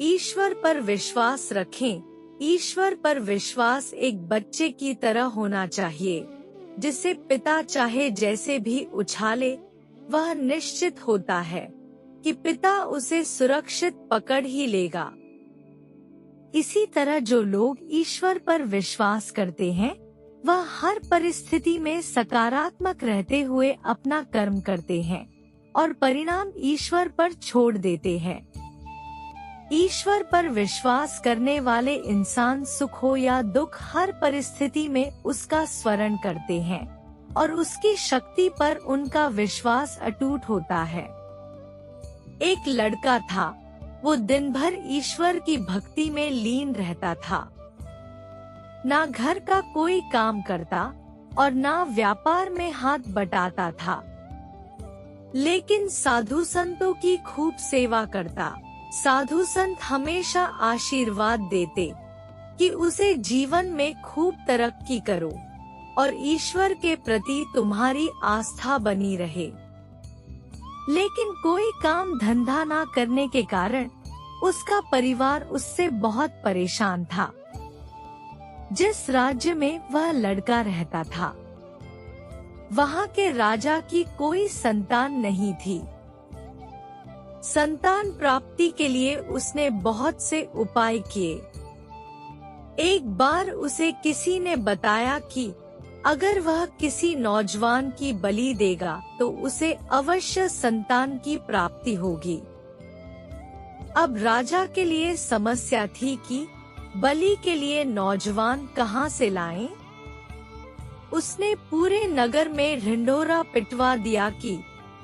ईश्वर पर विश्वास रखें। ईश्वर पर विश्वास एक बच्चे की तरह होना चाहिए, जिसे पिता चाहे जैसे भी उछाले, वह निश्चित होता है कि पिता उसे सुरक्षित पकड़ ही लेगा। इसी तरह जो लोग ईश्वर पर विश्वास करते हैं, वह हर परिस्थिति में सकारात्मक रहते हुए अपना कर्म करते हैं और परिणाम ईश्वर पर छोड़ देते हैं। ईश्वर पर विश्वास करने वाले इंसान सुख हो या दुख, हर परिस्थिति में उसका स्मरण करते हैं और उसकी शक्ति पर उनका विश्वास अटूट होता है। एक लड़का था, वो दिन भर ईश्वर की भक्ति में लीन रहता था। ना घर का कोई काम करता और ना व्यापार में हाथ बटाता था, लेकिन साधु संतों की खूब सेवा करता। साधु संत हमेशा आशीर्वाद देते कि उसे जीवन में खूब तरक्की करो और ईश्वर के प्रति तुम्हारी आस्था बनी रहे। लेकिन कोई काम धंधा ना करने के कारण उसका परिवार उससे बहुत परेशान था। जिस राज्य में वह लड़का रहता था, वहाँ के राजा की कोई संतान नहीं थी। संतान प्राप्ति के लिए उसने बहुत से उपाय किए। एक बार उसे किसी ने बताया कि अगर वह किसी नौजवान की बलि देगा तो उसे अवश्य संतान की प्राप्ति होगी। अब राजा के लिए समस्या थी कि बलि के लिए नौजवान कहाँ से लाएं? उसने पूरे नगर में ढिंढोरा पिटवा दिया कि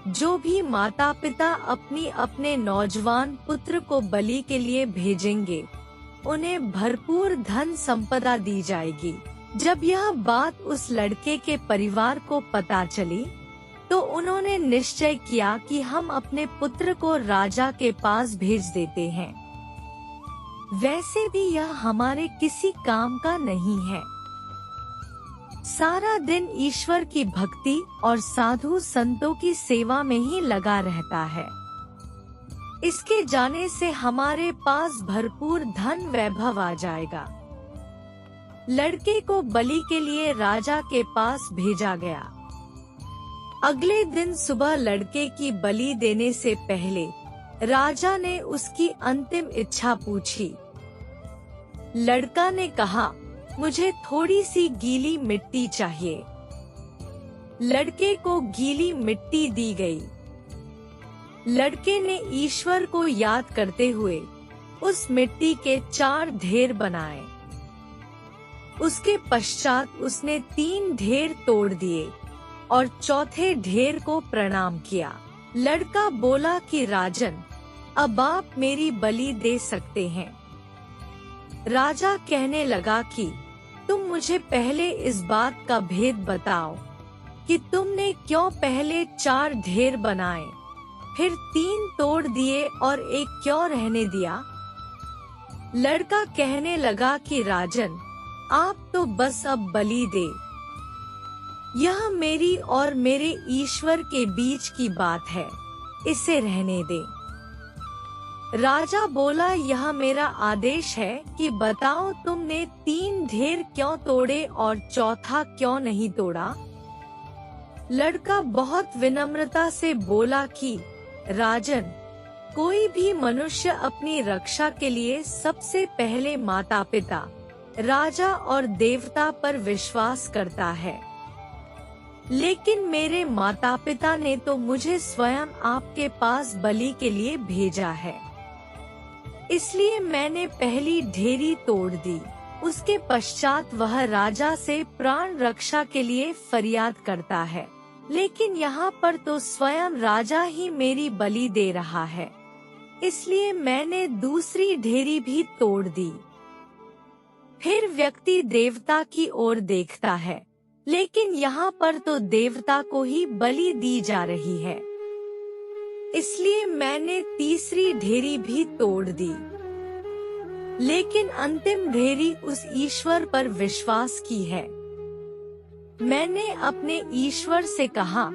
जो भी माता पिता अपने नौजवान पुत्र को बलि के लिए भेजेंगे, उन्हें भरपूर धन संपदा दी जाएगी। जब यह बात उस लड़के के परिवार को पता चली, तो उन्होंने निश्चय किया कि हम अपने पुत्र को राजा के पास भेज देते हैं। वैसे भी यह हमारे किसी काम का नहीं है। सारा दिन ईश्वर की भक्ति और साधु संतों की सेवा में ही लगा रहता है। इसके जाने से हमारे पास भरपूर धन वैभव आ जाएगा। लड़के को बलि के लिए राजा के पास भेजा गया। अगले दिन सुबह लड़के की बलि देने से पहले राजा ने उसकी अंतिम इच्छा पूछी। लड़का ने कहा, मुझे थोड़ी सी गीली मिट्टी चाहिए। लड़के को गीली मिट्टी दी गई। लड़के ने ईश्वर को याद करते हुए उस मिट्टी के 4 ढेर बनाए। उसके पश्चात उसने 3 ढेर तोड़ दिए और चौथे ढेर को प्रणाम किया। लड़का बोला कि राजन, अब आप मेरी बलि दे सकते हैं। राजा कहने लगा कि तुम मुझे पहले इस बात का भेद बताओ कि तुमने क्यों पहले 4 ढेर बनाए, फिर 3 तोड़ दिए और एक क्यों रहने दिया? लड़का कहने लगा कि राजन, आप तो बस अब बलि दे। यह मेरी और मेरे ईश्वर के बीच की बात है, इसे रहने दे। राजा बोला, यह मेरा आदेश है कि बताओ तुमने 3 ढेर क्यों तोड़े और चौथा क्यों नहीं तोड़ा? लड़का बहुत विनम्रता से बोला कि राजन, कोई भी मनुष्य अपनी रक्षा के लिए सबसे पहले माता पिता, राजा और देवता पर विश्वास करता है, लेकिन मेरे माता पिता ने तो मुझे स्वयं आपके पास बलि के लिए भेजा है, इसलिए मैंने पहली ढेरी तोड़ दी। उसके पश्चात वह राजा से प्राण रक्षा के लिए फरियाद करता है, लेकिन यहाँ पर तो स्वयं राजा ही मेरी बलि दे रहा है, इसलिए मैंने दूसरी ढेरी भी तोड़ दी। फिर व्यक्ति देवता की ओर देखता है, लेकिन यहाँ पर तो देवता को ही बलि दी जा रही है, इसलिए मैंने तीसरी ढेरी भी तोड़ दी। लेकिन अंतिम ढेरी उस ईश्वर पर विश्वास की है। मैंने अपने ईश्वर से कहा,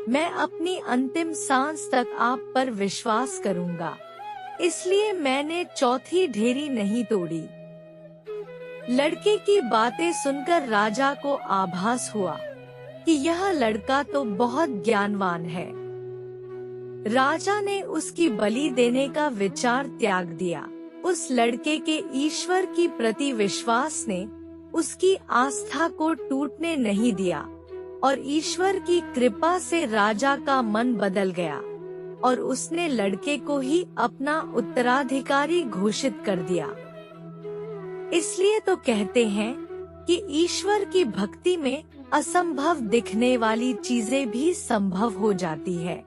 मैं अपनी अंतिम सांस तक आप पर विश्वास करूंगा। इसलिए मैंने चौथी ढेरी नहीं तोड़ी। लड़के की बातें सुनकर राजा को आभास हुआ कि यह लड़का तो बहुत ज्ञानवान है। राजा ने उसकी बलि देने का विचार त्याग दिया। उस लड़के के ईश्वर की प्रति विश्वास ने उसकी आस्था को टूटने नहीं दिया और ईश्वर की कृपा से राजा का मन बदल गया और उसने लड़के को ही अपना उत्तराधिकारी घोषित कर दिया। इसलिए तो कहते हैं कि ईश्वर की भक्ति में असंभव दिखने वाली चीजें भी संभव हो जाती है।